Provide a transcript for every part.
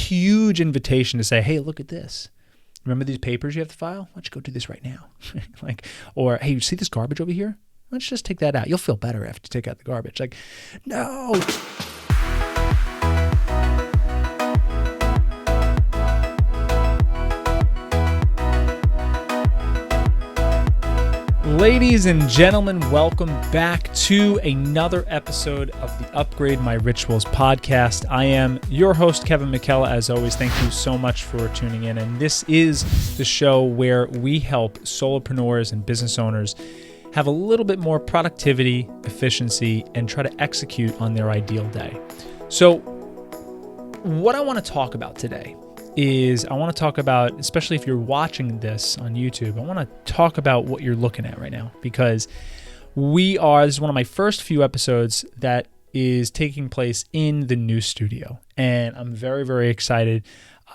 huge invitation to say, hey, look at this. Remember these papers you have to file? Why don't you go do this right now? Or, hey, you see this garbage over here? Let's just take that out. You'll feel better after you take out the garbage. Like, no. Ladies and gentlemen, welcome back to another episode of the Upgrade My Rituals podcast. I am your host, Kevin McKella. As always, thank you so much for tuning in. And this is the show where we help solopreneurs and business owners have a little bit more productivity, efficiency, and try to execute on their ideal day. So what I want to talk about today is I want to talk about, especially if you're watching this on YouTube, I want to talk about what you're looking at right now, because this is one of my first few episodes that is taking place in the new studio, and I'm very, very excited.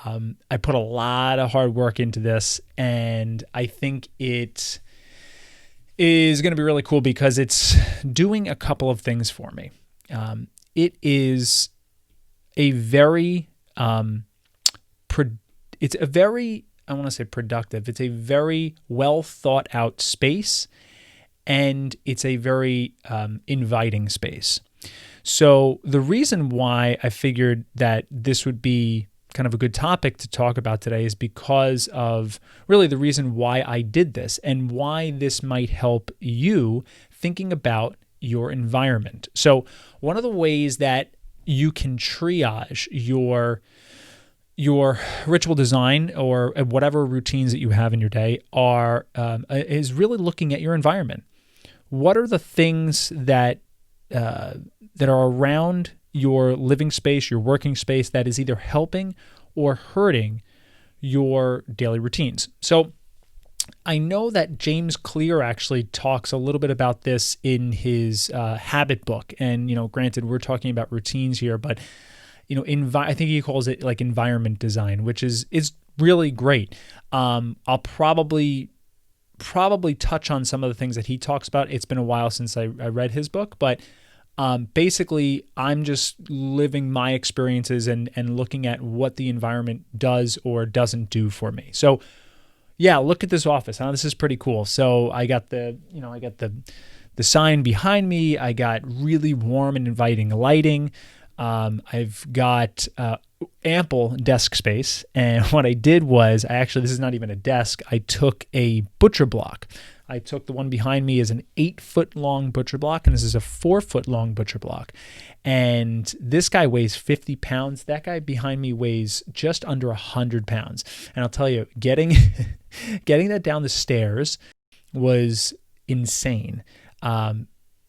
I put a lot of hard work into this, and I think it is going to be really cool because it's doing a couple of things for me. It is a very it's a very, I want to say productive. It's a very well thought out space, and it's a very inviting space. So the reason why I figured that this would be kind of a good topic to talk about today is because of really the reason why I did this and why this might help you thinking about your environment. So one of the ways that you can triage your ritual design or whatever routines that you have in your day is really looking at your environment. What are the things that are around your living space, your working space, that is either helping or hurting your daily routines? So I know that James Clear actually talks a little bit about this in his habit book. And, granted, we're talking about routines here, but I think he calls it like environment design, which is really great. I'll probably touch on some of the things that he talks about. It's been a while since I read his book, but basically I'm just living my experiences and looking at what the environment does or doesn't do for me. So yeah, look at this office. This is pretty cool. So I got the sign behind me. I got really warm and inviting lighting. I've got ample desk space, and what I did was, this is not even a desk, I took a butcher block. I took the one behind me as an 8-foot long butcher block, and this is a 4-foot long butcher block. And this guy weighs 50 pounds. That guy behind me weighs just under 100 pounds. And I'll tell you, getting that down the stairs was insane.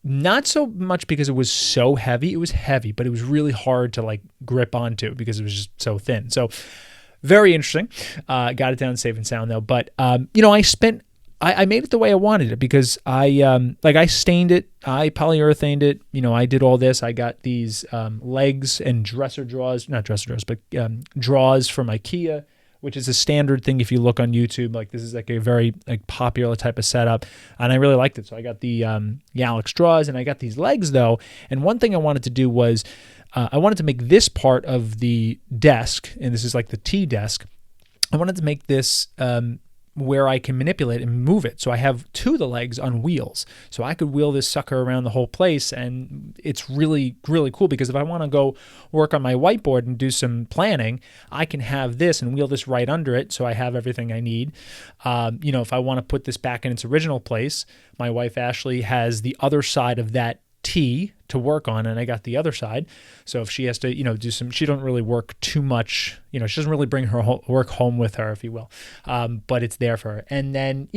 Not so much because it was so heavy. It was heavy, but it was really hard to grip onto because it was just so thin. So very interesting. Got it down safe and sound though. But I made it the way I wanted it because I stained it. I polyurethaned it. I did all this. I got these legs and not dresser drawers, but drawers from IKEA, which is a standard thing if you look on YouTube. This is a very popular type of setup, and I really liked it. So I got the Alex drawers, and I got these legs though. And one thing I wanted to do was I wanted to make this part of the desk, and this is like the T desk. I wanted to make this where I can manipulate and move it. So I have two of the legs on wheels. So I could wheel this sucker around the whole place, and it's really, really cool because if I want to go work on my whiteboard and do some planning, I can have this and wheel this right under it, so I have everything I need. If I want to put this back in its original place, my wife Ashley has the other side of that T to work on, and I got the other side. So if she has to, do she don't really work too much, she doesn't really bring her work home with her, if you will. But it's there for her. And then,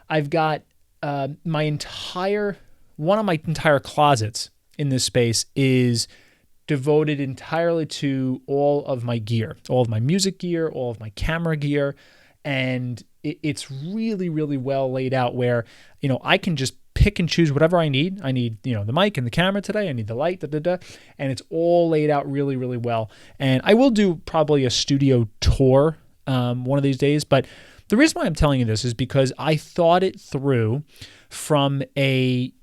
I've got one of my entire closets in this space is devoted entirely to all of my gear, all of my music gear, all of my camera gear. And it's really, really well laid out where, I can just pick and choose whatever I need. I need, the mic and the camera today. I need the light, and it's all laid out really, really well. And I will do probably a studio tour one of these days. But the reason why I'm telling you this is because I thought it through from a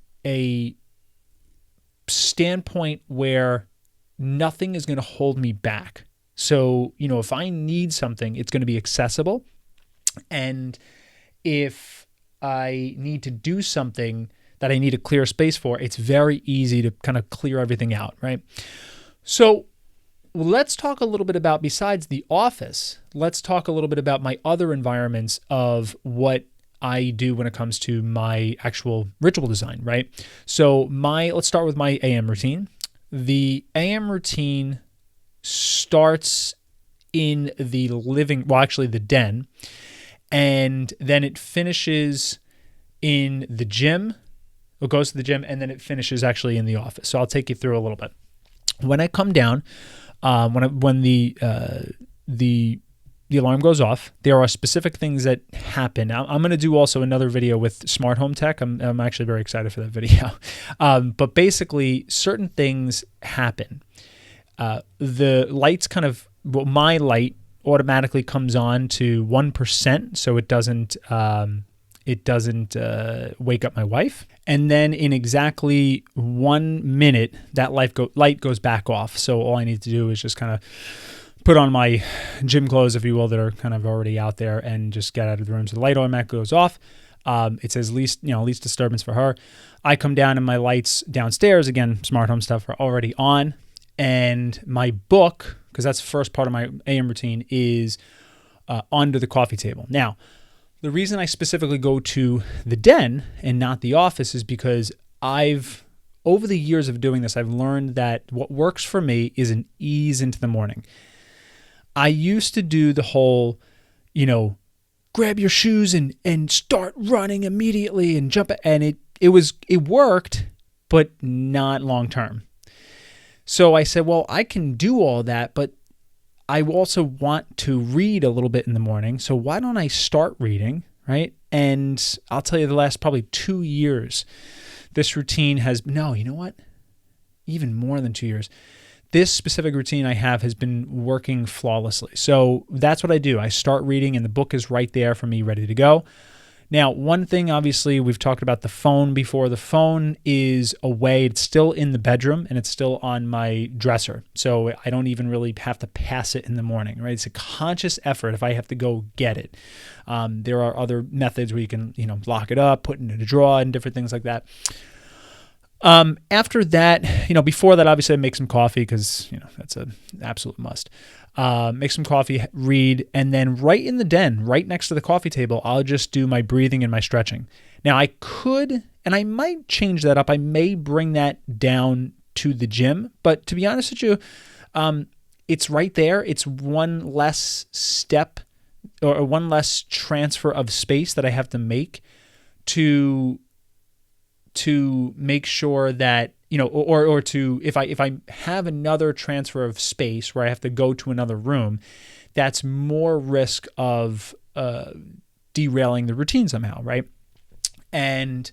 standpoint where nothing is going to hold me back. So, if I need something, it's going to be accessible. And if I need to do something that I need a clear space for, it's very easy to kind of clear everything out, right? So let's talk a little bit about, besides the office, let's talk a little bit about my other environments of what I do when it comes to my actual ritual design, right? So let's start with my AM routine. The AM routine starts in the the den, and then it finishes in the gym. It goes to the gym, and then it finishes actually in the office. So I'll take you through a little bit. When I come down, when the alarm goes off, there are specific things that happen. I'm going to do also another video with smart home tech. I'm actually very excited for that video. But basically, certain things happen. The lights my light automatically comes on to 1%, so it doesn't wake up my wife. And then in exactly 1 minute, that light goes back off. So all I need to do is just kind of put on my gym clothes, if you will, that are kind of already out there, and just get out of the room. So the light automatically goes off. It says least disturbance for her. I come down and my lights downstairs, again, smart home stuff, are already on. And my book, because that's the first part of my AM routine, is under the coffee table. Now, the reason I specifically go to the den and not the office is because over the years of doing this, I've learned that what works for me is an ease into the morning. I used to do the whole, grab your shoes and start running immediately and jump, and it worked, but not long term. So I said, well, I can do all that, but I also want to read a little bit in the morning. So why don't I start reading, right? And I'll tell you, the last probably 2 years, this routine even more than 2 years. This specific routine I have has been working flawlessly. So that's what I do. I start reading and the book is right there for me, ready to go. Now, one thing, obviously, we've talked about the phone before. The phone is away. It's still in the bedroom and it's still on my dresser. So I don't even really have to pass it in the morning, right? It's a conscious effort if I have to go get it. There are other methods where you can, lock it up, put it in a drawer and different things like that. After that, before that, obviously I make some coffee because, that's an absolute must. Make some coffee, read, and then right in the den, right next to the coffee table, I'll just do my breathing and my stretching. Now I could, and I might change that up. I may bring that down to the gym, but to be honest with you, it's right there. It's one less step or one less transfer of space that I have to make to make sure that, or to, if I have another transfer of space where I have to go to another room, that's more risk of derailing the routine somehow, right? And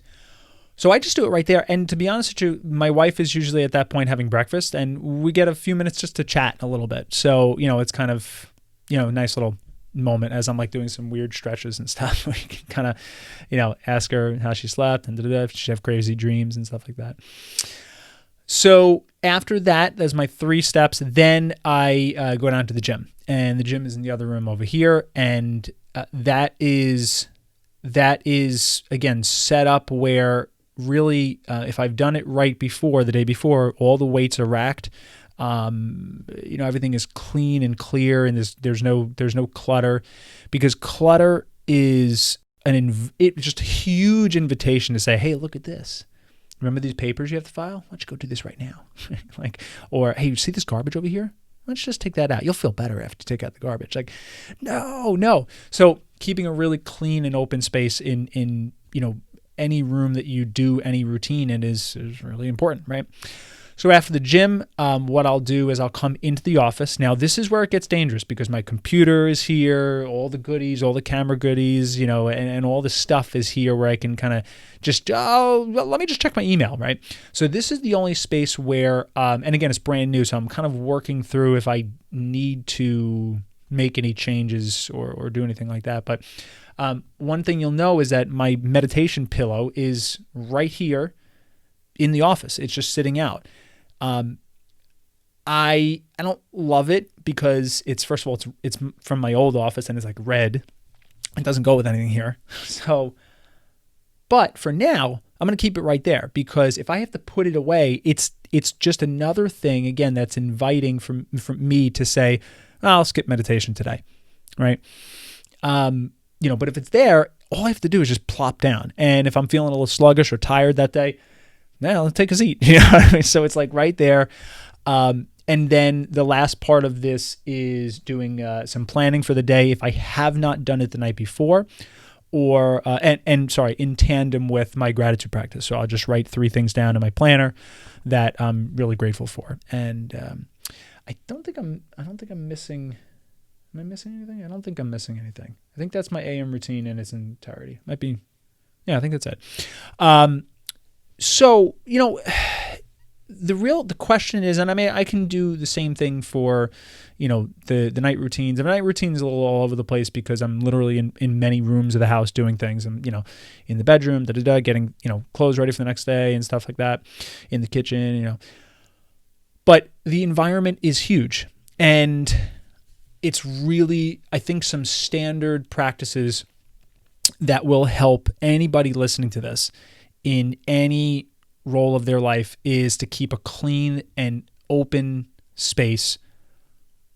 so I just do it right there. And to be honest with you, my wife is usually at that point having breakfast and we get a few minutes just to chat a little bit. So, it's kind of, a nice little moment as I'm like doing some weird stretches and stuff where you can kind of, ask her how she slept and if she have crazy dreams and stuff like that. So after that, there's my 3 steps. Then I go down to the gym, and the gym is in the other room over here. And that is again set up where really, if I've done it right before, the day before, all the weights are racked. Everything is clean and clear, and there's no clutter, because clutter is it's just a huge invitation to say, hey, look at this. Remember these papers you have to file? Why don't you go do this right now? Or hey, you see this garbage over here? Let's just take that out. You'll feel better after you take out the garbage. No. So keeping a really clean and open space in any room that you do any routine in is really important, right? So after the gym, what I'll do is I'll come into the office. Now, this is where it gets dangerous because my computer is here, all the goodies, all the camera goodies, and all the stuff is here where I can kind of just, let me just check my email, right? So this is the only space where, and again, it's brand new, so I'm kind of working through if I need to make any changes or do anything like that. But one thing you'll know is that my meditation pillow is right here in the office. It's just sitting out. I don't love it because it's, first of all, it's from my old office and it's like red. It doesn't go with anything here. So, but for now, I'm going to keep it right there, because if I have to put it away, it's just another thing, again, that's inviting from me to say, I'll skip meditation today, right? But if it's there, all I have to do is just plop down. And if I'm feeling a little sluggish or tired that day, now let's take a seat. You know what I mean? So it's like right there. And then the last part of this is doing some planning for the day if I have not done it the night before, or in tandem with my gratitude practice. So I'll just write 3 things down in my planner that I'm really grateful for. And I don't think I'm missing. Am I missing anything? I don't think I'm missing anything. I think that's my AM routine in its entirety. Might be. Yeah, I think that's it. So, the question is, and I mean, I can do the same thing for, the night routines. The night routine is a little all over the place because I'm literally in many rooms of the house doing things. I'm, in the bedroom, getting, clothes ready for the next day and stuff like that, in the kitchen, But the environment is huge. And it's really, I think, some standard practices that will help anybody listening to this in any role of their life is to keep a clean and open space.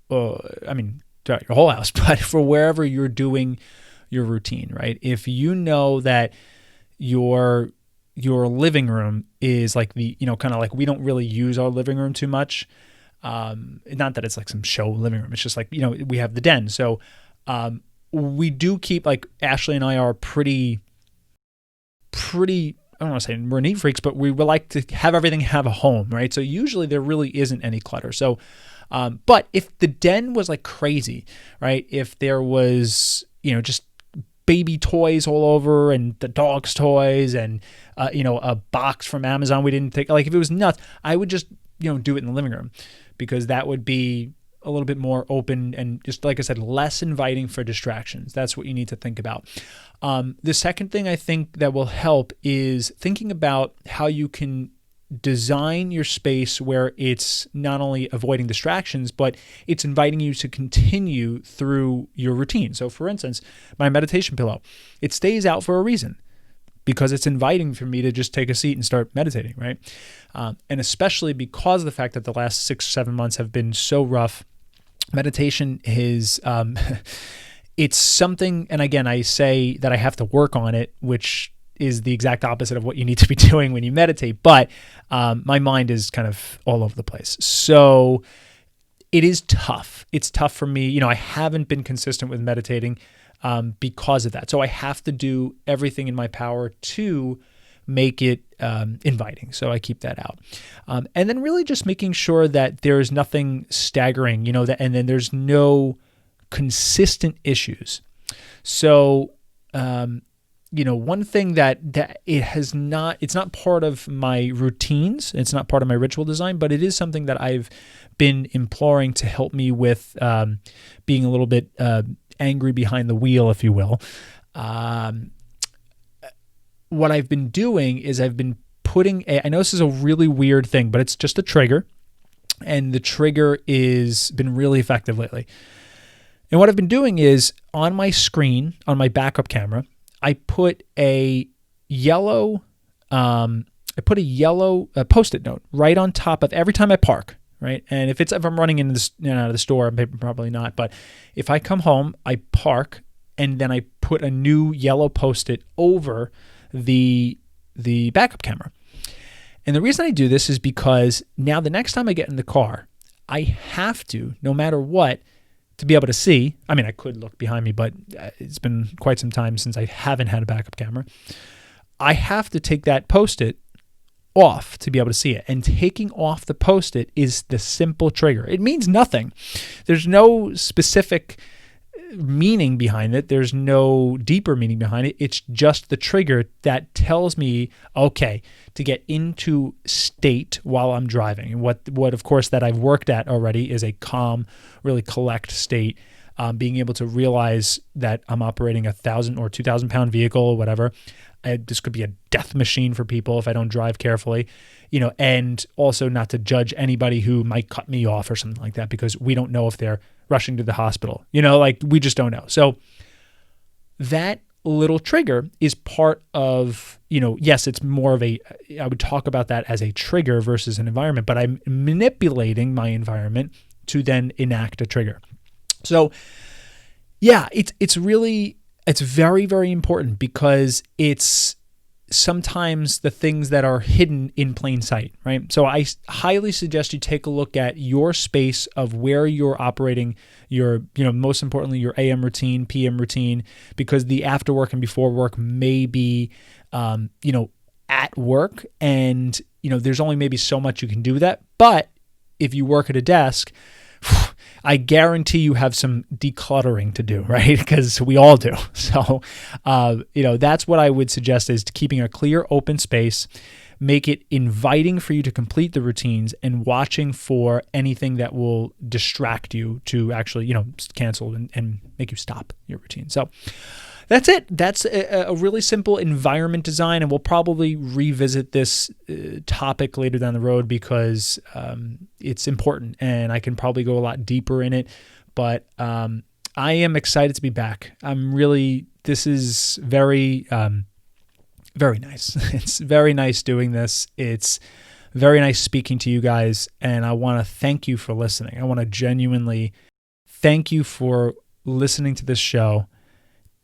Throughout your whole house, but for wherever you're doing your routine, right? If you know that your living room is like the, kind of like, we don't really use our living room too much. Not that it's like some show living room. It's just like, we have the den. So we do keep, like, Ashley and I are pretty, I don't want to say we're neat freaks, but we would like to have everything have a home, right? So usually there really isn't any clutter. So, but if the den was like crazy, right? If there was, just baby toys all over and the dog's toys and, a box from Amazon we didn't take, like if it was nuts, I would just, do it in the living room, because that would be a little bit more open and, just like I said, less inviting for distractions. That's what you need to think about. The second thing I think that will help is thinking about how you can design your space where it's not only avoiding distractions, but it's inviting you to continue through your routine. So for instance, my meditation pillow, it stays out for a reason, because it's inviting for me to just take a seat and start meditating, right? And especially because of the fact that the last 6-7 months have been so rough, meditation is, it's something, and again, I say that I have to work on it, which is the exact opposite of what you need to be doing when you meditate, but my mind is kind of all over the place. So it is tough. It's tough for me. I haven't been consistent with meditating because of that. So I have to do everything in my power to make it inviting. So I keep that out. And then really just making sure that there's nothing staggering, and then there's no consistent issues. So, one thing that it's not part of my routines, it's not part of my ritual design, but it is something that I've been imploring to help me with being a little bit angry behind the wheel, if you will. What I've been doing is I've been putting I know this is a really weird thing, but it's just a trigger, and the trigger is been really effective lately. And what I've been doing is on my screen, on my backup camera, I put a yellow Post-it note right on top of every time I park, right? And if I'm running into out of the store, maybe probably not, but if I come home, I park, and then I put a new yellow Post-it over the backup camera. And the reason I do this is because now the next time I get in the car, I have to, no matter what, to be able to see. I mean, I could look behind me, but it's been quite some time since I haven't had a backup camera. I have to take that Post-it off to be able to see it. And taking off the Post-it is the simple trigger. It means nothing. There's no specific meaning behind it. There's no deeper meaning behind it. It's just the trigger that tells me, okay, to get into state while I'm driving. And what of course that I've worked at already is a calm, really collect state. being able to realize that I'm operating 1,000 or 2,000 pound vehicle or whatever. This could be a death machine for people if I don't drive carefully, and also not to judge anybody who might cut me off or something like that, because we don't know if they're rushing to the hospital, we just don't know. So that little trigger is part of, yes, it's more of I would talk about that as a trigger versus an environment, but I'm manipulating my environment to then enact a trigger. So yeah, it's very, very important, because it's sometimes the things that are hidden in plain sight, right? So I highly suggest you take a look at your space of where you're operating your, most importantly, your AM routine, PM routine, because the after work and before work may be, at work, and, there's only maybe so much you can do with that. But if you work at a desk, I guarantee you have some decluttering to do, right? Because we all do. So, that's what I would suggest, is keeping a clear, open space, make it inviting for you to complete the routines, and watching for anything that will distract you to actually, cancel and make you stop your routine. So that's it. That's a really simple environment design, and we'll probably revisit this topic later down the road, because it's important, and I can probably go a lot deeper in it. But I am excited to be back. This is very, very nice. It's very nice doing this. It's very nice speaking to you guys, and I want to thank you for listening. I want to genuinely thank you for listening to this show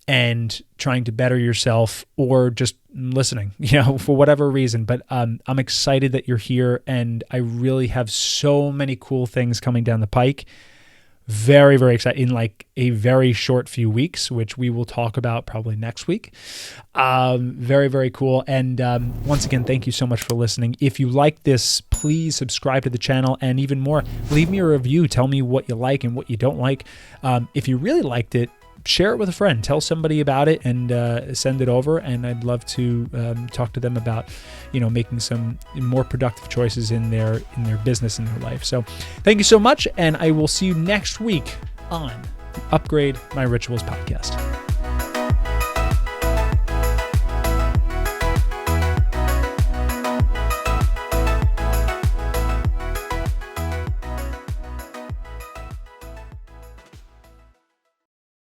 and trying to better yourself, or just listening, for whatever reason. But I'm excited that you're here, and I really have so many cool things coming down the pike. Very, very excited, in like a very short few weeks, which we will talk about probably next week. Very, very cool. And once again, thank you so much for listening. If you like this, please subscribe to the channel, and even more, leave me a review. Tell me what you like and what you don't like. If you really liked it, share it with a friend. Tell somebody about it, and send it over. And I'd love to talk to them about, making some more productive choices in their business and their life. So thank you so much, and I will see you next week on the Upgrade My Rituals podcast.